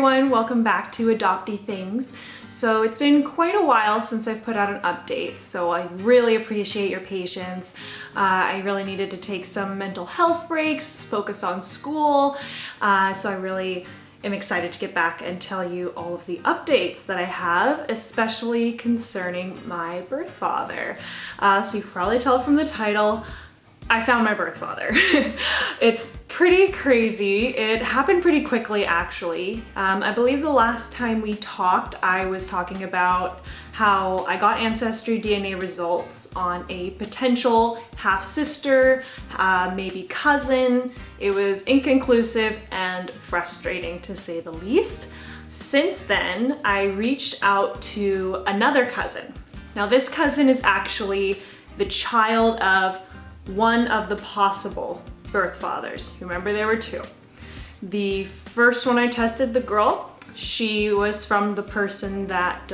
everyone, welcome back to Adoptee Things. So it's been quite a while since I've put out an update, so I really appreciate your patience. I really needed to take some mental health breaks, focus on school, so I really am excited to get back and tell you all of the updates that I have, especially concerning my birth father. So you can probably tell from the title, I found my birth father. It's pretty crazy. It happened pretty quickly, actually. I believe the last time we talked, I was talking about how I got Ancestry DNA results on a potential half-sister, maybe cousin. It was inconclusive and frustrating, to say the least. Since then, I reached out to another cousin. Now, this cousin is actually the child of one of the possible birth fathers. Remember, there were two. The first one I tested, the girl, she was from the person that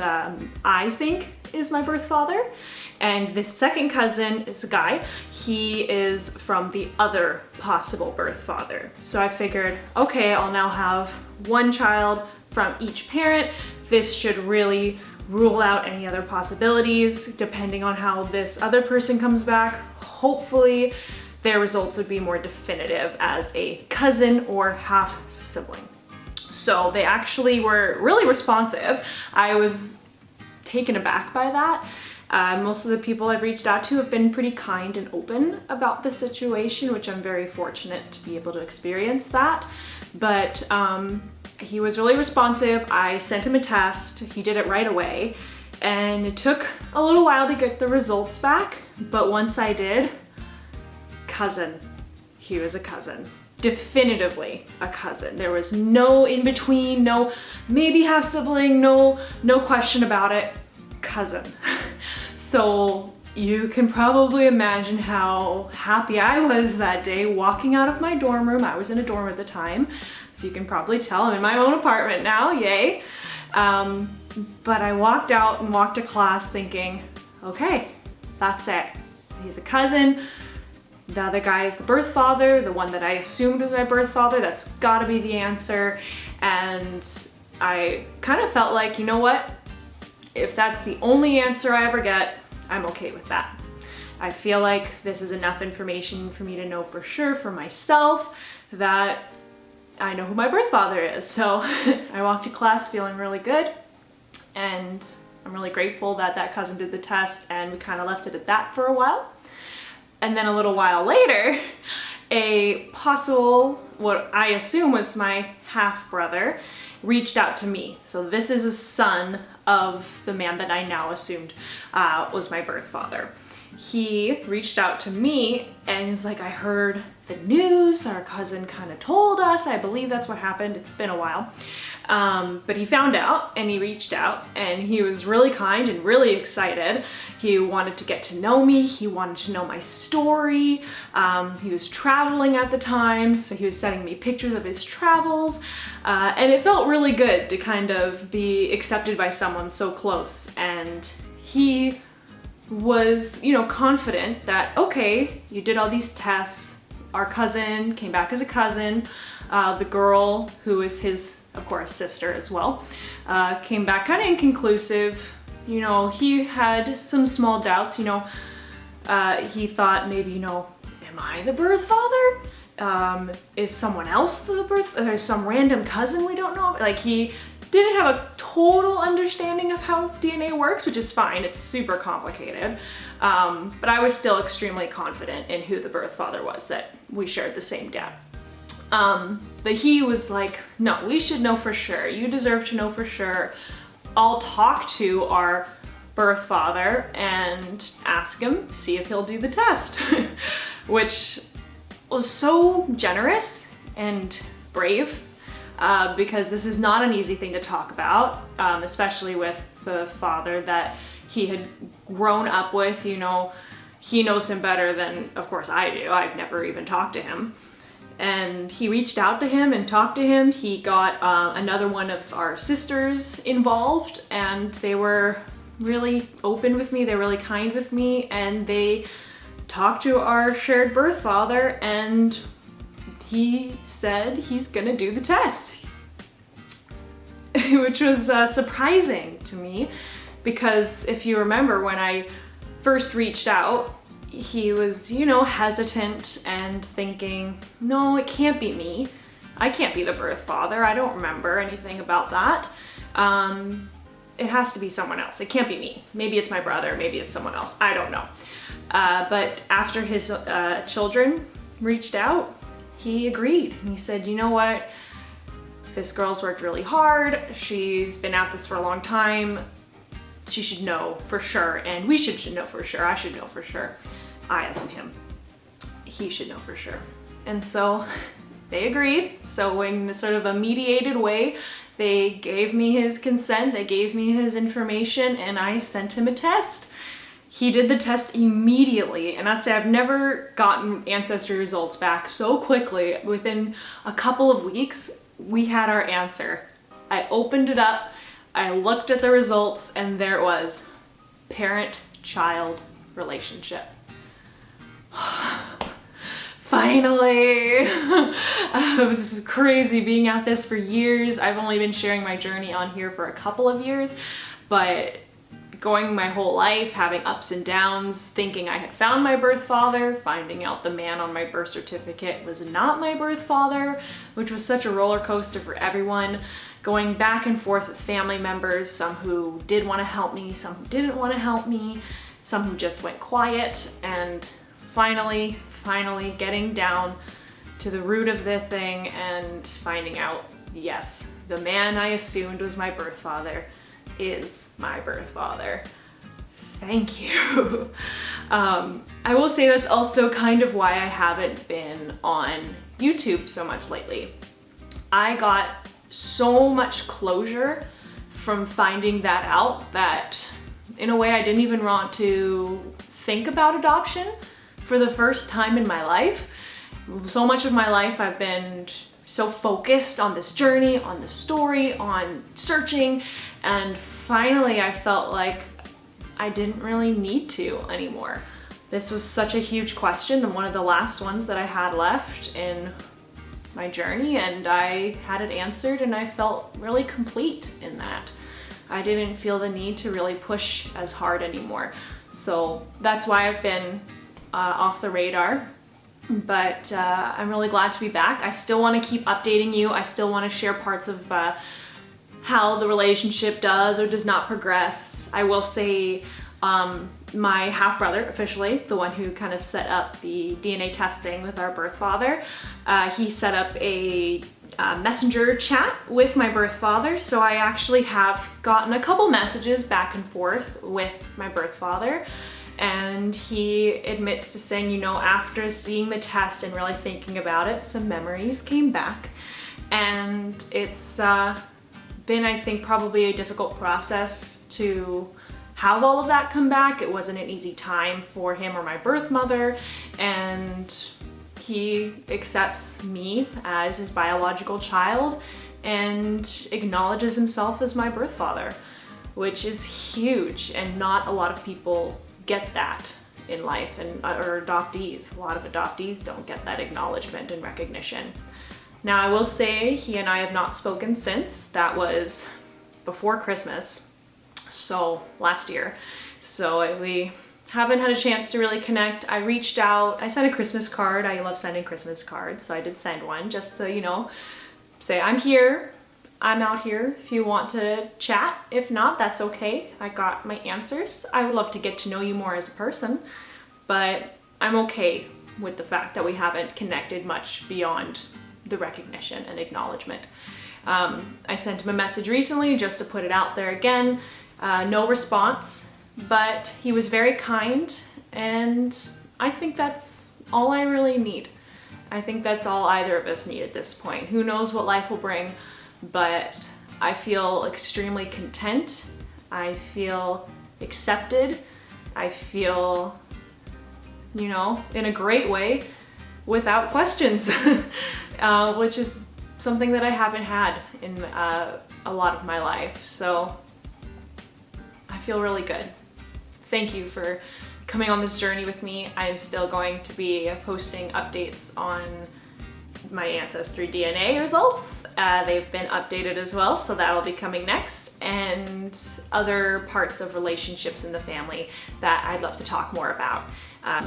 I think is my birth father. And the second cousin is a guy. He is from the other possible birth father. So I figured, okay, I'll now have one child from each parent. This should really rule out any other possibilities depending on how this other person comes back. Hopefully their results would be more definitive as a cousin or half sibling. So they actually were really responsive. I was taken aback by that. Most of the people I've reached out to have been pretty kind and open about the situation, which I'm very fortunate to be able to experience that. But he was really responsive. I sent him a test. He did it right away. And it took a little while to get the results back. But once I did, cousin. He was a cousin. Definitively a cousin. There was no in between, no maybe half sibling, no question about it. Cousin. So you can probably imagine how happy I was that day walking out of my dorm room. I was in a dorm at the time, so you can probably tell I'm in my own apartment now, yay. But I walked out and walked to class thinking, okay, that's it. He's a cousin. The other guy is the birth father, the one that I assumed was my birth father. That's gotta be the answer. And I kind of felt like, you know what? If that's the only answer I ever get, I'm okay with that. I feel like this is enough information for me to know for sure for myself that I know who my birth father is. So I walked to class feeling really good, and I'm really grateful that that cousin did the test, and we kind of left it at that for a while. And then a little while later, a possible, what I assume was my half-brother, reached out to me. So this is a son of the man that I now assumed was my birth father. He reached out to me and was like, I heard the news, our cousin kind of told us, I believe that's what happened, it's been a while. But he found out and he reached out and he was really kind and really excited. He wanted to get to know me, he wanted to know my story. He was traveling at the time, so he was sending me pictures of his travels. And it felt really good to kind of be accepted by someone so close. And he was, you know, confident that, okay, you did all these tests, our cousin came back as a cousin, the girl who is his, of course, sister as well, came back kind of inconclusive. You know, he had some small doubts, you know, he thought maybe, you know, am I the birth father? Is someone else the birth, there's some random cousin we don't know? Like, he didn't have a total understanding of how DNA works, which is fine, it's super complicated. But I was still extremely confident in who the birth father was, that we shared the same dad. But he was like, no, we should know for sure. You deserve to know for sure. I'll talk to our birth father and ask him, see if he'll do the test, which was so generous and brave. Because this is not an easy thing to talk about, especially with the father that he had grown up with. You know, he knows him better than, of course, I do. I've never even talked to him. And he reached out to him and talked to him. He got another one of our sisters involved, and they were really open with me. They're really kind with me, and they talked to our shared birth father, and he said he's gonna do the test. which was surprising to me, because if you remember when I first reached out, he was, you know, hesitant and thinking, no, it can't be me. I can't be the birth father. I don't remember anything about that. It has to be someone else. It can't be me. Maybe it's my brother, maybe it's someone else. I don't know. But after his children reached out, he agreed. He said, you know what? This girl's worked really hard. She's been at this for a long time. She should know for sure, and we should know for sure. I should know for sure. I as in him. He should know for sure. And so they agreed. So in sort of a mediated way, they gave me his consent, they gave me his information, and I sent him a test. He did the test immediately, and I'd say I've never gotten Ancestry results back so quickly. Within a couple of weeks, we had our answer. I opened it up, I looked at the results, and there it was. Parent-child relationship. Finally! It was crazy being at this for years. I've only been sharing my journey on here for a couple of years, but going my whole life, having ups and downs, thinking I had found my birth father, finding out the man on my birth certificate was not my birth father, which was such a roller coaster for everyone. Going back and forth with family members, some who did want to help me, some who didn't want to help me, some who just went quiet, and finally getting down to the root of the thing and finding out, yes, the man I assumed was my birth father is my birth father. Thank you. I will say that's also kind of why I haven't been on YouTube so much lately. I got so much closure from finding that out that in a way I didn't even want to think about adoption for the first time in my life. So much of my life I've been so focused on this journey, on the story, on searching, and finally I felt like I didn't really need to anymore. This was such a huge question and one of the last ones that I had left in my journey, and I had it answered and I felt really complete in that. I didn't feel the need to really push as hard anymore. So that's why I've been off the radar, but I'm really glad to be back. I still want to keep updating you. I still want to share parts of how the relationship does or does not progress. I will say my half-brother, officially, the one who kind of set up the DNA testing with our birth father, he set up a messenger chat with my birth father, so I actually have gotten a couple messages back and forth with my birth father. And he admits to saying, you know, after seeing the test and really thinking about it, some memories came back. And it's been, I think, probably a difficult process to have all of that come back. It wasn't an easy time for him or my birth mother. And he accepts me as his biological child and acknowledges himself as my birth father, which is huge, and not a lot of people get that in life, and or adoptees. A lot of adoptees don't get that acknowledgement and recognition. Now I will say he and I have not spoken since. That was before Christmas, so last year. So we haven't had a chance to really connect. I reached out, I sent a Christmas card. I love sending Christmas cards, so I did send one just to, you know, say I'm here. I'm out here if you want to chat. If not, that's okay. I got my answers. I would love to get to know you more as a person, but I'm okay with the fact that we haven't connected much beyond the recognition and acknowledgement. I sent him a message recently just to put it out there again. No response, but he was very kind, and I think that's all I really need. I think that's all either of us need at this point. Who knows what life will bring, but I feel extremely content. I feel accepted. I feel, you know, in a great way without questions, which is something that I haven't had in a lot of my life. So I feel really good. Thank you for coming on this journey with me. I'm still going to be posting updates on my Ancestry DNA results. They've been updated as well, so that'll be coming next, and other parts of relationships in the family that I'd love to talk more about.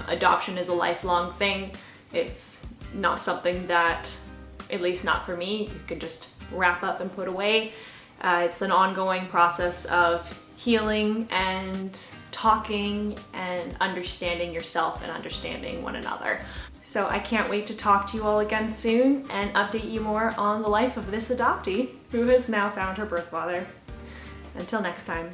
Adoption is a lifelong thing. It's not something that, at least not for me, you can just wrap up and put away. It's an ongoing process of healing and talking and understanding yourself and understanding one another. So I can't wait to talk to you all again soon and update you more on the life of this adoptee who has now found her birth father. Until next time.